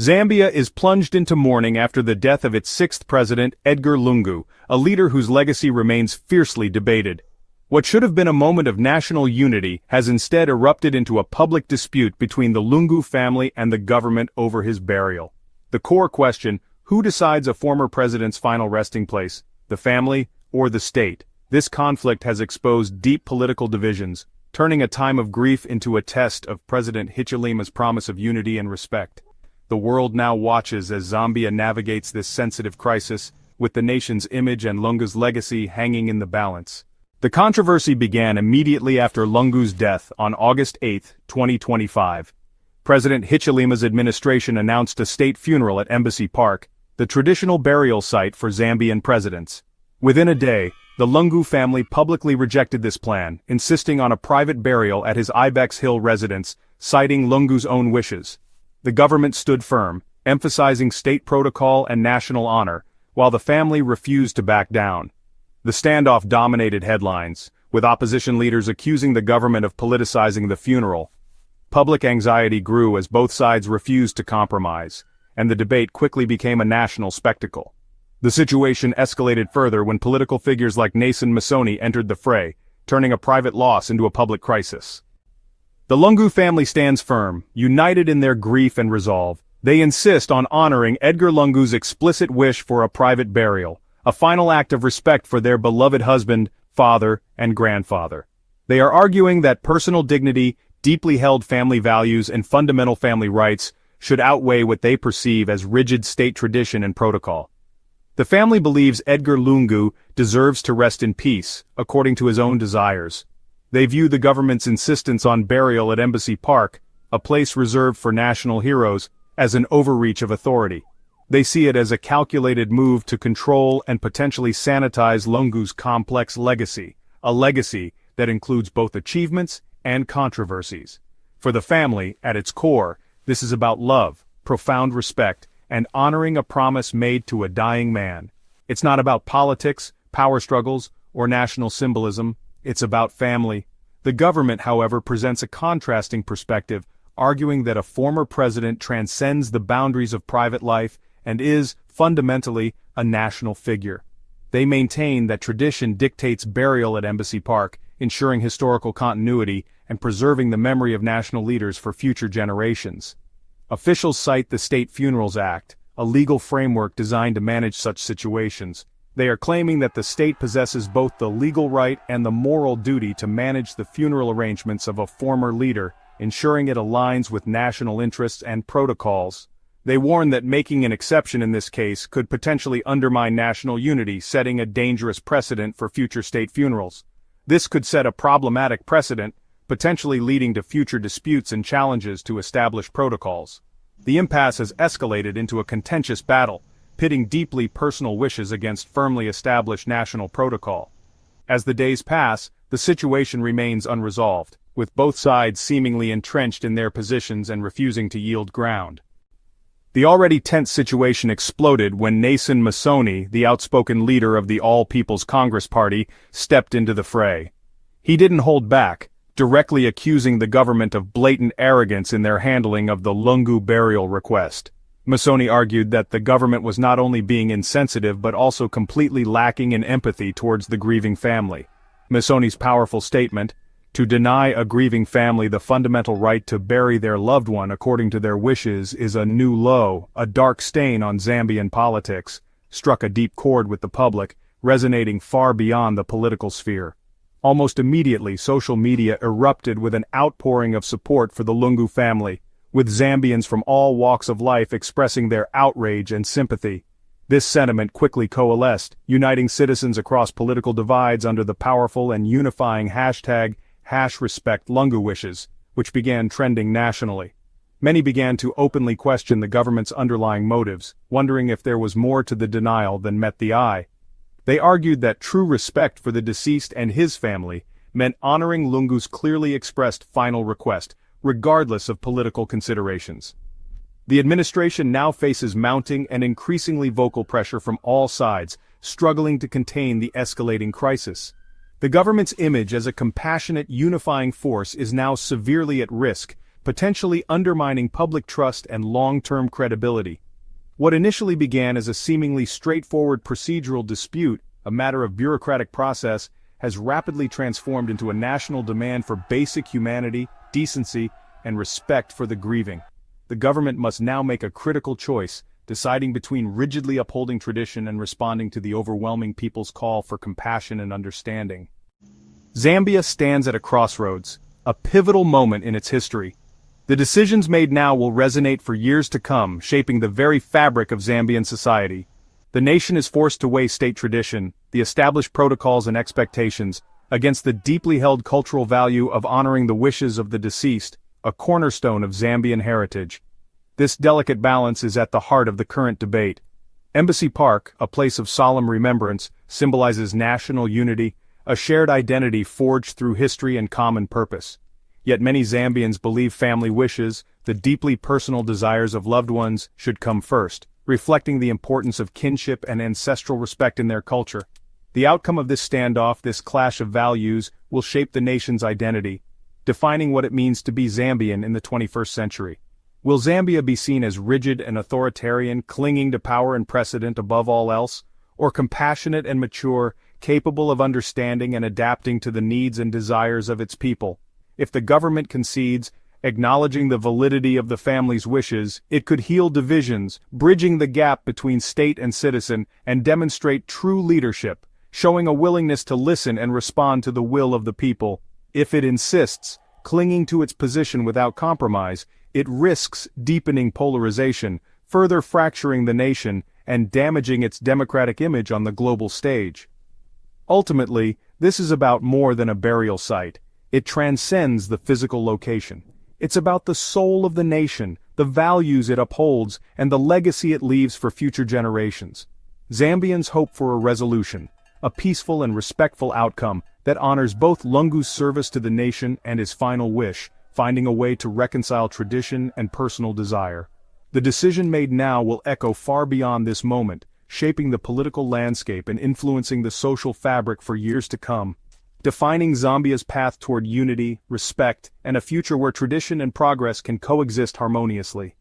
Zambia is plunged into mourning after the death of its sixth president, Edgar Lungu, a leader whose legacy remains fiercely debated. What should have been a moment of national unity has instead erupted into a public dispute between the Lungu family and the government over his burial. The core question: who decides a former president's final resting place, the family or the state? This conflict has exposed deep political divisions, turning a time of grief into a test of President Hichilema's promise of unity and respect. The world now watches as Zambia navigates this sensitive crisis, with the nation's image and Lungu's legacy hanging in the balance. The controversy began immediately after Lungu's death on August 8, 2025. President Hichilema's administration announced a state funeral at Embassy Park, the traditional burial site for Zambian presidents. Within a day, the Lungu family publicly rejected this plan, insisting on a private burial at his Ibex Hill residence, citing Lungu's own wishes. The government stood firm, emphasizing state protocol and national honor, while the family refused to back down. The standoff dominated headlines, with opposition leaders accusing the government of politicizing the funeral. Public anxiety grew as both sides refused to compromise, and the debate quickly became a national spectacle. The situation escalated further when political figures like Nason Masoni entered the fray, turning a private loss into a public crisis. The Lungu family stands firm, united in their grief and resolve. They insist on honoring Edgar Lungu's explicit wish for a private burial, a final act of respect for their beloved husband, father, and grandfather. They are arguing that personal dignity, deeply held family values, and fundamental family rights should outweigh what they perceive as rigid state tradition and protocol. The family believes Edgar Lungu deserves to rest in peace, according to his own desires. They view the government's insistence on burial at Embassy Park, a place reserved for national heroes, as an overreach of authority. They see it as a calculated move to control and potentially sanitize Lungu's complex legacy, a legacy that includes both achievements and controversies. For the family, at its core, this is about love, profound respect, and honoring a promise made to a dying man. It's not about politics, power struggles, or national symbolism. It's about family. The government, however, presents a contrasting perspective, arguing that a former president transcends the boundaries of private life and is, fundamentally, a national figure. They maintain that tradition dictates burial at Embassy Park, ensuring historical continuity and preserving the memory of national leaders for future generations. Officials cite the State Funerals Act, a legal framework designed to manage such situations. They are claiming that the state possesses both the legal right and the moral duty to manage the funeral arrangements of a former leader, ensuring it aligns with national interests and protocols. They warn that making an exception in this case could potentially undermine national unity, setting a dangerous precedent for future state funerals. This could set a problematic precedent, potentially leading to future disputes and challenges to established protocols. The impasse has escalated into a contentious battle, pitting deeply personal wishes against firmly established national protocol. As the days pass, the situation remains unresolved, with both sides seemingly entrenched in their positions and refusing to yield ground. The already tense situation exploded when Nason Masoni, the outspoken leader of the All People's Congress Party, stepped into the fray. He didn't hold back, directly accusing the government of blatant arrogance in their handling of the Lungu burial request. Masoni argued that the government was not only being insensitive but also completely lacking in empathy towards the grieving family. Masoni's powerful statement, "To deny a grieving family the fundamental right to bury their loved one according to their wishes is a new low, a dark stain on Zambian politics," struck a deep chord with the public, resonating far beyond the political sphere. Almost immediately, social media erupted with an outpouring of support for the Lungu family, with Zambians from all walks of life expressing their outrage and sympathy. This sentiment quickly coalesced, uniting citizens across political divides under the powerful and unifying hashtag #RespectLunguWishes, which began trending nationally. Many began to openly question the government's underlying motives, wondering if there was more to the denial than met the eye. They argued that true respect for the deceased and his family meant honoring Lungu's clearly expressed final request, regardless of political considerations. The administration now faces mounting and increasingly vocal pressure from all sides, struggling to contain the escalating crisis. The government's image as a compassionate, unifying force is now severely at risk, potentially undermining public trust and long-term credibility. What initially began as a seemingly straightforward procedural dispute, a matter of bureaucratic process, has rapidly transformed into a national demand for basic humanity, decency, and respect for the grieving. The government must now make a critical choice, deciding between rigidly upholding tradition and responding to the overwhelming people's call for compassion and understanding. Zambia stands at a crossroads, a pivotal moment in its history. The decisions made now will resonate for years to come, shaping the very fabric of Zambian society. The nation is forced to weigh state tradition, the established protocols and expectations, against the deeply held cultural value of honoring the wishes of the deceased, a cornerstone of Zambian heritage. This delicate balance is at the heart of the current debate. Embassy Park, a place of solemn remembrance, symbolizes national unity, a shared identity forged through history and common purpose. Yet many Zambians believe family wishes, the deeply personal desires of loved ones, should come first, reflecting the importance of kinship and ancestral respect in their culture. The outcome of this standoff, this clash of values, will shape the nation's identity, defining what it means to be Zambian in the 21st century. Will Zambia be seen as rigid and authoritarian, clinging to power and precedent above all else, or compassionate and mature, capable of understanding and adapting to the needs and desires of its people? If the government concedes, acknowledging the validity of the family's wishes, it could heal divisions, bridging the gap between state and citizen, and demonstrate true leadership, showing a willingness to listen and respond to the will of the people. If it insists, clinging to its position without compromise, it risks deepening polarization, further fracturing the nation, and damaging its democratic image on the global stage. Ultimately, this is about more than a burial site. It transcends the physical location. It's about the soul of the nation, the values it upholds, and the legacy it leaves for future generations. Zambians hope for a resolution, a peaceful and respectful outcome that honors both Lungu's service to the nation and his final wish, finding a way to reconcile tradition and personal desire. The decision made now will echo far beyond this moment, shaping the political landscape and influencing the social fabric for years to come, defining Zambia's path toward unity, respect, and a future where tradition and progress can coexist harmoniously.